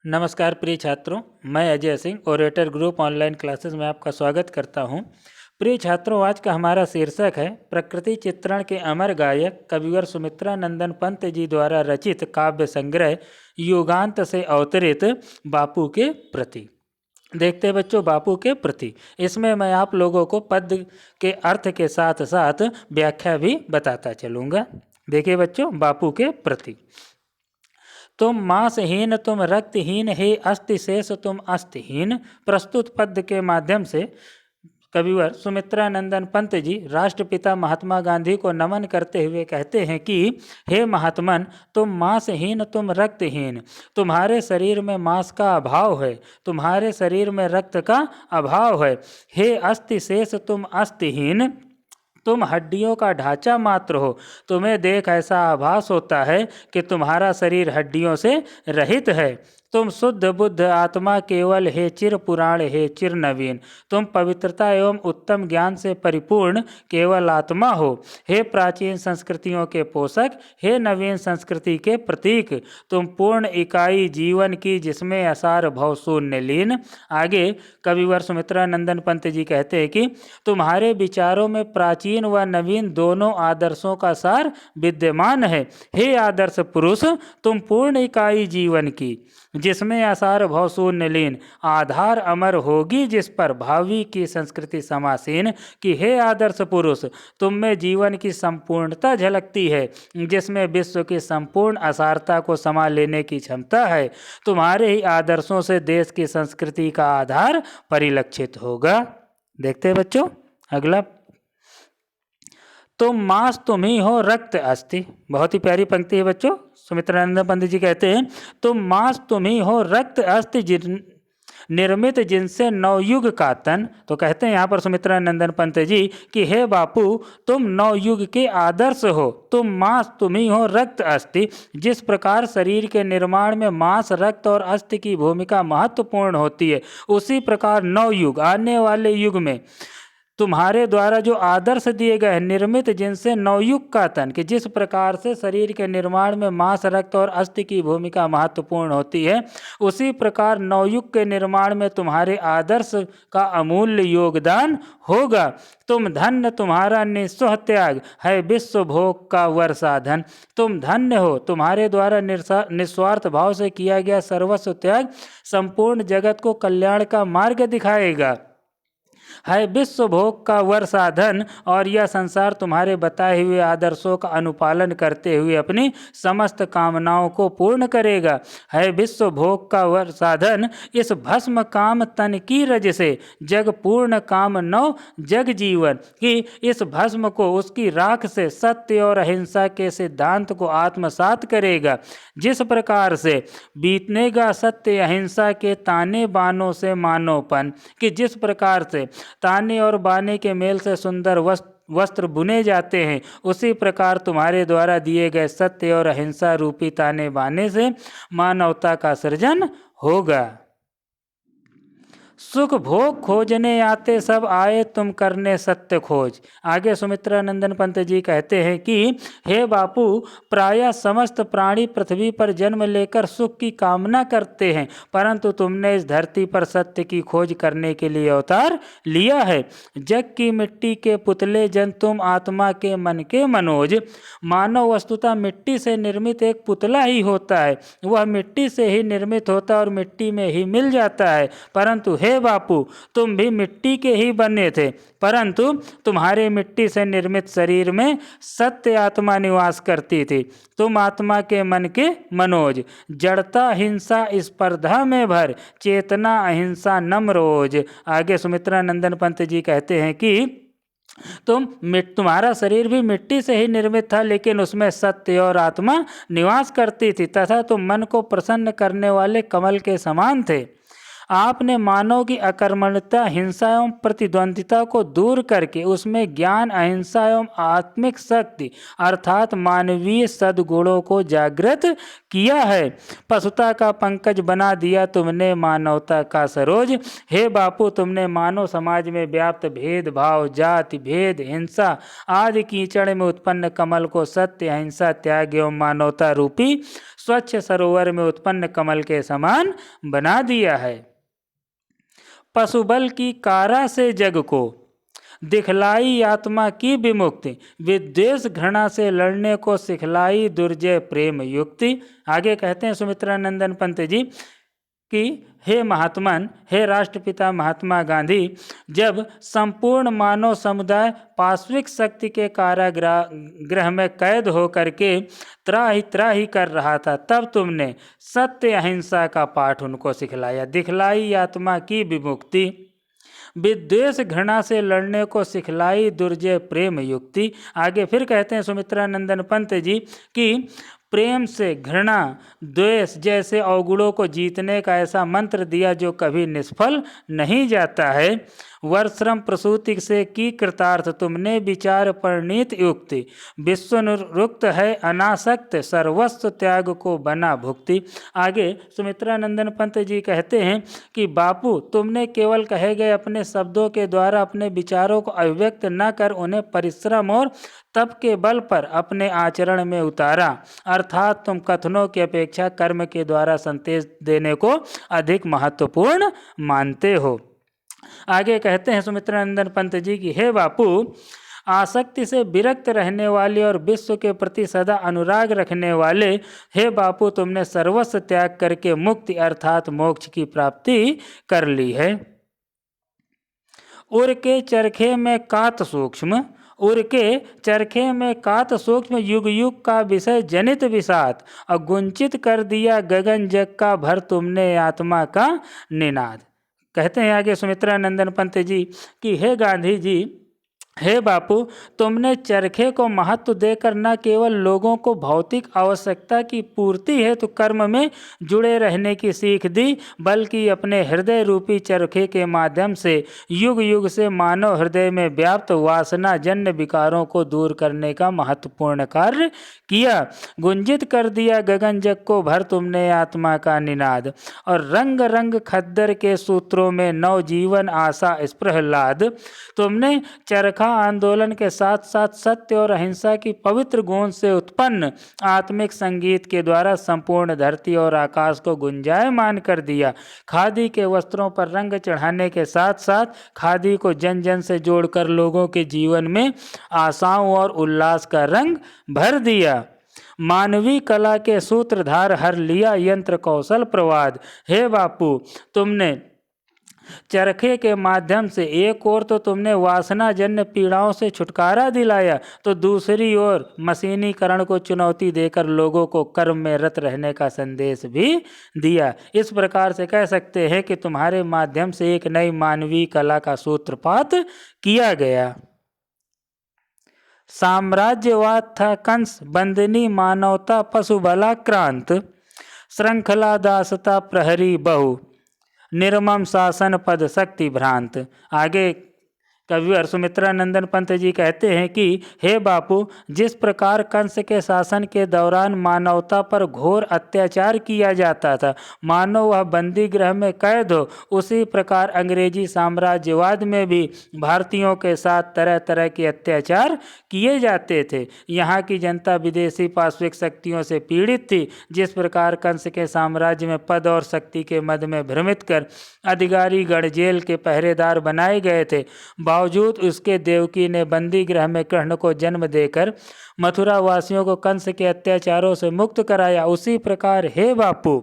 नमस्कार प्रिय छात्रों, मैं Ajay Singh orator group online classes में आपका स्वागत करता हूं। प्रिय छात्रों, आज का हमारा शीर्षक है प्रकृति चित्रण के अमर गायक कविवर सुमित्रा नंदन पंत जी द्वारा रचित काव्य संग्रह युगांत से अवतरित बापू के प्रति। देखते बच्चों, बापू के प्रति इसमें मैं आप लोगों को पद के अर्थ के साथ साथ व्याख्या भी बताता चलूँगा। देखिए बच्चों, बापू के प्रति। तुम मांसहीन, तुम रक्तहीन, हे अस्थि शेष तुम अस्थिहीन। प्रस्तुत पद के माध्यम से कविवर सुमित्रा नंदन पंत जी राष्ट्रपिता महात्मा गांधी को नमन करते हुए कहते हैं कि हे महात्मन, तुम मांसहीन, तुम रक्तहीन, तुम्हारे शरीर में मांस का अभाव है, तुम्हारे शरीर में रक्त का अभाव है। हे अस्थि शेष तुम अस्थिहीन, तुम हड्डियों का ढांचा मात्र हो। तुम्हें देख ऐसा आभास होता है कि तुम्हारा शरीर हड्डियों से रहित है। तुम शुद्ध बुद्ध आत्मा केवल, हे चिर पुराण, हे चिर नवीन। तुम पवित्रता एवं उत्तम ज्ञान से परिपूर्ण केवल आत्मा हो। हे प्राचीन संस्कृतियों के पोषक, हे नवीन संस्कृति के प्रतीक। तुम पूर्ण इकाई जीवन की, जिसमें असार भव शून्य लीन। आगे कविवर सुमित्रा नंदन पंत जी कहते हैं कि तुम्हारे विचारों में प्राचीन व नवीन दोनों आदर्शों का सार विद्यमान है। हे आदर्श पुरुष, तुम पूर्ण इकाई जीवन की, जिसमें असार भव शून्य लीन, आधार अमर होगी जिस पर भावी की संस्कृति समासीन। कि हे आदर्श पुरुष, तुम में जीवन की संपूर्णता झलकती है, जिसमें विश्व की संपूर्ण असारता को समा लेने की क्षमता है। तुम्हारे ही आदर्शों से देश की संस्कृति का आधार परिलक्षित होगा। देखते हैं बच्चों अगला। तुम मांस तुम ही हो, रक्त अस्थि। बहुत ही प्यारी पंक्ति है बच्चों। सुमित्रा नंदन पंत जी कहते हैं तुम मांस तुम ही हो, रक्त अस्थि निर्मित जिनसे नवयुग का तन। तो कहते हैं यहाँ पर सुमित्रा नंदन पंत जी कि हे बापू, तुम नवयुग के आदर्श हो। तुम मांस तुम ही हो, रक्त अस्थि। जिस प्रकार शरीर के निर्माण में मांस, रक्त और अस्थि की भूमिका महत्वपूर्ण होती है, उसी प्रकार नवयुग, आने वाले युग में तुम्हारे द्वारा जो आदर्श दिए गए हैं, निर्मित जिनसे नवयुग का तन, कि जिस प्रकार से शरीर के निर्माण में मांस, रक्त और अस्थि की भूमिका महत्वपूर्ण होती है, उसी प्रकार नवयुग के निर्माण में तुम्हारे आदर्श का अमूल्य योगदान होगा। तुम धन्य, तुम्हारा निस्वाह त्याग है विश्व भोग का वर साधन। तुम धन्य हो, तुम्हारे द्वारा निस्वार्थ भाव से किया गया सर्वस्व त्याग संपूर्ण जगत को कल्याण का मार्ग दिखाएगा, है विश्व भोग का वर साधन। और यह संसार तुम्हारे बताए हुए आदर्शों का अनुपालन करते हुए अपनी समस्त कामनाओं को पूर्ण करेगा। है विश्व भोग का वर साधन। इस भस्म काम तन की रज से जग पूर्ण काम नव जग जीवन। कि इस भस्म को उसकी राख से सत्य और अहिंसा के सिद्धांत को आत्मसात करेगा। जिस प्रकार से बीतनेगा सत्य अहिंसा के ताने बानों से मानोपन। कि जिस प्रकार से ताने और बाने के मेल से सुंदर वस्त्र बुने जाते हैं, उसी प्रकार तुम्हारे द्वारा दिए गए सत्य और अहिंसा रूपी ताने बाने से मानवता का सृजन होगा। सुख भोग खोजने आते सब आए, तुम करने सत्य खोज। आगे सुमित्रा नंदन पंत जी कहते हैं कि हे बापू, प्रायः समस्त प्राणी पृथ्वी पर जन्म लेकर सुख की कामना करते हैं, परंतु तुमने इस धरती पर सत्य की खोज करने के लिए अवतार लिया है। जग की मिट्टी के पुतले जन तुम, आत्मा के मन के मनोज। मानव वस्तुतः मिट्टी से निर्मित एक पुतला ही होता है। वह मिट्टी से ही निर्मित होता है और मिट्टी में ही मिल जाता है। परंतु हे बापू, तुम भी मिट्टी के ही बने थे, परंतु तुम्हारे मिट्टी से निर्मित शरीर में सत्य आत्मा निवास करती थी। तुम आत्मा के मन के मनोज। जड़ता हिंसा स्पर्धा में भर, चेतना अहिंसा नम्र रोज। आगे सुमित्रा नंदन पंत जी कहते हैं कि तुम्हारा शरीर भी मिट्टी से ही निर्मित था, लेकिन उसमें सत्य और आत्मा निवास करती थी, तथा तुम मन को प्रसन्न करने वाले कमल के समान थे। आपने मानव की अकर्मण्यता, हिंसा एवं प्रतिद्वंदिता को दूर करके उसमें ज्ञान, अहिंसा एवं आत्मिक शक्ति अर्थात मानवीय सद्गुणों को जागृत किया है। पशुता का पंकज बना दिया तुमने मानवता का सरोज। हे बापू, तुमने मानव समाज में व्याप्त भेदभाव, जाति भेद, हिंसा आदि कीचड़ में उत्पन्न कमल को सत्य, अहिंसा, त्याग एवं मानवता रूपी स्वच्छ सरोवर में उत्पन्न कमल के समान बना दिया है। पशुबल की कारा से जग को दिखलाई आत्मा की विमुक्ति, विद्वेष घृणा से लड़ने को सिखलाई दुर्जय प्रेम युक्ति। आगे कहते हैं सुमित्रा नंदन पंत जी कि हे महात्मन, हे राष्ट्रपिता महात्मा गांधी, जब संपूर्ण मानव समुदाय पाश्विक शक्ति के कारागृह में कैद होकर के त्राहि त्राहि कर रहा था, तब तुमने सत्य अहिंसा का पाठ उनको सिखलाया, दिखलाई आत्मा की विमुक्ति, विद्वेष घृणा से लड़ने को सिखलाई दुर्जय प्रेम युक्ति। आगे फिर कहते हैं सुमित्रा नंदन पंत जी कि प्रेम से घृणा, द्वेष जैसे अवगुणों को जीतने का ऐसा मंत्र दिया जो कभी निष्फल नहीं जाता है। वर्श्रम प्रसूति से की कृतार्थ तुमने विचार परिणीत युक्ति, विश्वनुरुक्त है अनासक्त सर्वस्व त्याग को बना भुक्ति। आगे सुमित्रा नंदन पंत जी कहते हैं कि बापू, तुमने केवल कहे गए अपने शब्दों के द्वारा अपने विचारों को अभिव्यक्त न कर उन्हें परिश्रम और तप के बल पर अपने आचरण में उतारा, अर्थात तुम कथनों की अपेक्षा कर्म के द्वारा संदेश देने को अधिक महत्वपूर्ण मानते हो। आगे कहते हैं सुमित्रा नंदन पंत जी की हे बापू, आसक्ति से विरक्त रहने वाले और विश्व के प्रति सदा अनुराग रखने वाले, हे बापू, तुमने सर्वस्व त्याग करके मुक्ति अर्थात मोक्ष की प्राप्ति कर ली है। उर के चरखे में कात सूक्ष्म, उर के चरखे में कात सूक्ष्म युग युग का विषय जनित विषाद, और गुंचित कर दिया गगन जग का भर तुमने आत्मा का निनाद। कहते हैं आगे सुमित्रा नंदन पंत जी कि हे गांधी जी, हे बापू, तुमने चरखे को महत्व देकर न केवल लोगों को भौतिक आवश्यकता की पूर्ति हेतु कर्म में जुड़े रहने की सीख दी, बल्कि अपने हृदय रूपी चरखे के माध्यम से युग युग से मानव हृदय में व्याप्त वासना जन्य विकारों को दूर करने का महत्वपूर्ण कार्य किया। गुंजित कर दिया गगन जग को भर तुमने आत्मा का निनाद, और रंग रंग खद्दर के सूत्रों में नव जीवन आशा प्रहलाद। तुमने चरखा आंदोलन के साथ साथ सत्य और अहिंसा की पवित्र गूंज से उत्पन्न आत्मिक संगीत के द्वारा संपूर्ण धरती और आकाश को गुंजायमान कर दिया। खादी के वस्त्रों पर रंग चढ़ाने के साथ साथ खादी को जन जन से जोड़कर लोगों के जीवन में आशाओं और उल्लास का रंग भर दिया। मानवीय कला के सूत्रधार हर लिया यंत्र कौशल प्रवाद। हे बापू, तुमने चरखे के माध्यम से एक ओर तो तुमने वासना जन्य पीड़ाओं से छुटकारा दिलाया, तो दूसरी ओर मशीनीकरण को चुनौती देकर लोगों को कर्म में रत रहने का संदेश भी दिया। इस प्रकार से कह सकते हैं कि तुम्हारे माध्यम से एक नई मानवीय कला का सूत्रपात किया गया। साम्राज्यवाद था कंस बंदनी, मानवता पशु बलाक्रांत, श्रृंखला दासता प्रहरी बहु, निर्मम शासन पद शक्ति भ्रांत। आगे कविवर सुमित्रा नंदन पंत जी कहते हैं कि हे बापू, जिस प्रकार कंस के शासन के दौरान मानवता पर घोर अत्याचार किया जाता था, मानो वह बंदी गृह में कैद हो, उसी प्रकार अंग्रेजी साम्राज्यवाद में भी भारतीयों के साथ तरह तरह के अत्याचार किए जाते थे। यहाँ की जनता विदेशी पाश्विक शक्तियों से पीड़ित थी। जिस प्रकार कंस के साम्राज्य में पद और शक्ति के मद में भ्रमित कर अधिकारी गण जेल के पहरेदार बनाए गए थे, बावजूद उसके देवकी ने बंदी गृह में कृष्ण को जन्म देकर मथुरा वासियों को कंस के अत्याचारों से मुक्त कराया। उसी प्रकार हे बापू,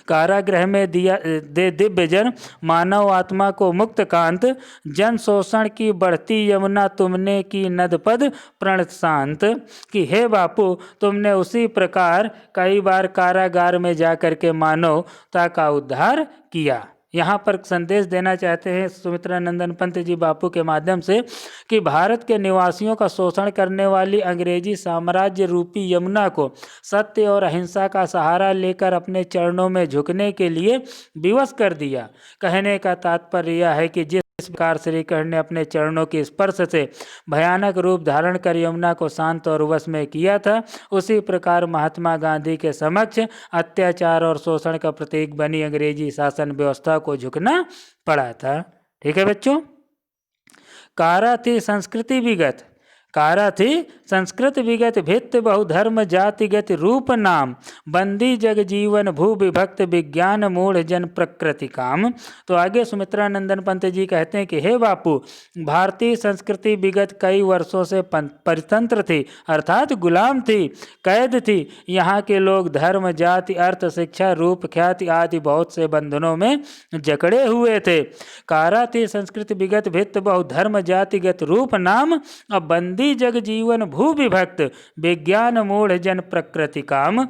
कारागृह में दे दिव्य जन मानव आत्मा को मुक्त कांत, जन शोषण की बढ़ती यमुना तुमने की नदपद प्रणत शांत। कि हे बापू, तुमने उसी प्रकार कई बार कारागार में जाकर के मानवता का उद्धार किया। यहाँ पर संदेश देना चाहते हैं सुमित्रा नंदन पंत जी बापू के माध्यम से कि भारत के निवासियों का शोषण करने वाली अंग्रेजी साम्राज्य रूपी यमुना को सत्य और अहिंसा का सहारा लेकर अपने चरणों में झुकने के लिए विवश कर दिया। कहने का तात्पर्य यह है कि जिस प्रकार श्री कृष्ण ने अपने चरणों के स्पर्श से भयानक रूप धारण कर यमुना को शांत और वश में किया था, उसी प्रकार महात्मा गांधी के समक्ष अत्याचार और शोषण का प्रतीक बनी अंग्रेजी शासन व्यवस्था को झुकना पड़ा था। ठीक है बच्चों। कारा थी संस्कृति विगत, कारा थी संस्कृत विगत भित्त बहुधर्म जातिगत रूप नाम, बंदी जग जीवन भू विभक्त विज्ञान मूढ़ जन प्रकृति काम। तो आगे सुमित्रा नंदन पंत जी कहते हैं कि हे बापू, भारतीय संस्कृति विगत कई वर्षों से परितंत्र थी, अर्थात गुलाम थी, कैद थी। यहाँ के लोग धर्म जाति अर्थ शिक्षा रूप ख्याति आदि बहुत से बंधनों में जकड़े हुए थे। कारा थी संस्कृति विगत भित्त बहुधर्म जातिगत रूप नाम, अब बंदी जग जीवन भू विभक्त विज्ञान मूढ़ जन प्रकृति काम,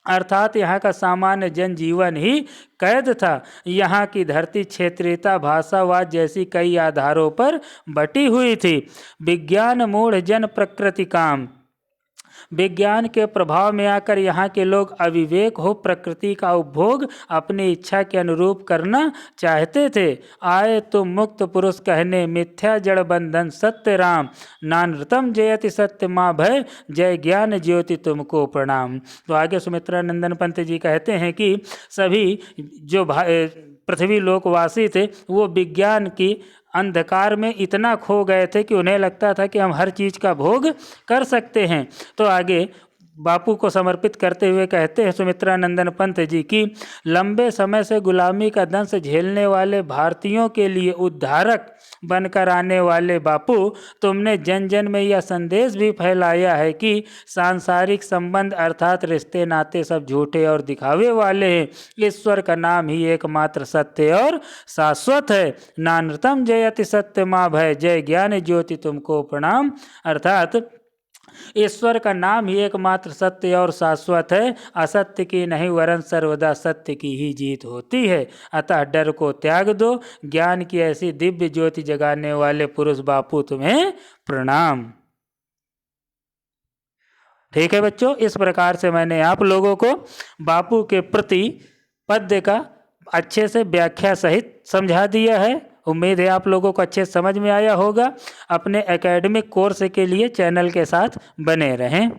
अर्थात यहाँ का सामान्य जनजीवन ही कैद था। यहाँ की धरती क्षेत्रीयता भाषावाद जैसी कई आधारों पर बटी हुई थी। विज्ञान मूढ़ जन प्रकृति काम, विज्ञान के प्रभाव में आकर यहाँ के लोग अविवेक हो प्रकृति का उपभोग अपनी इच्छा के अनुरूप करना चाहते थे। आए तुम मुक्त पुरुष कहने मिथ्या जड़ बंधन सत्य राम, नानृतम जयति सत्य माँ भय जय ज्ञान ज्योति तुमको प्रणाम। तो आगे सुमित्रा नंदन पंत जी कहते हैं कि सभी जो पृथ्वी लोकवासी थे वो विज्ञान की अंधकार में इतना खो गए थे कि उन्हें लगता था कि हम हर चीज़ का भोग कर सकते हैं। तो आगे बापू को समर्पित करते हुए कहते हैं सुमित्रा नंदन पंत जी की लंबे समय से गुलामी का दंश झेलने वाले भारतीयों के लिए उद्धारक बनकर आने वाले बापू, तुमने जन जन में यह संदेश भी फैलाया है कि सांसारिक संबंध अर्थात रिश्ते नाते सब झूठे और दिखावे वाले हैं। ईश्वर का नाम ही एकमात्र सत्य और शाश्वत है। नानृतम जयति सत्य माँ भय जय ज्ञान ज्योति तुमको प्रणाम, अर्थात ईश्वर का नाम ही एकमात्र सत्य और शाश्वत है। असत्य की नहीं वरन सर्वदा सत्य की ही जीत होती है। अतः डर को त्याग दो। ज्ञान की ऐसी दिव्य ज्योति जगाने वाले पुरुष बापू तुम्हें प्रणाम। ठीक है बच्चों, इस प्रकार से मैंने आप लोगों को बापू के प्रति पद्य का अच्छे से व्याख्या सहित समझा दिया है। उम्मीद है आप लोगों को अच्छे समझ में आया होगा। अपने एकेडमिक कोर्स के लिए चैनल के साथ बने रहें।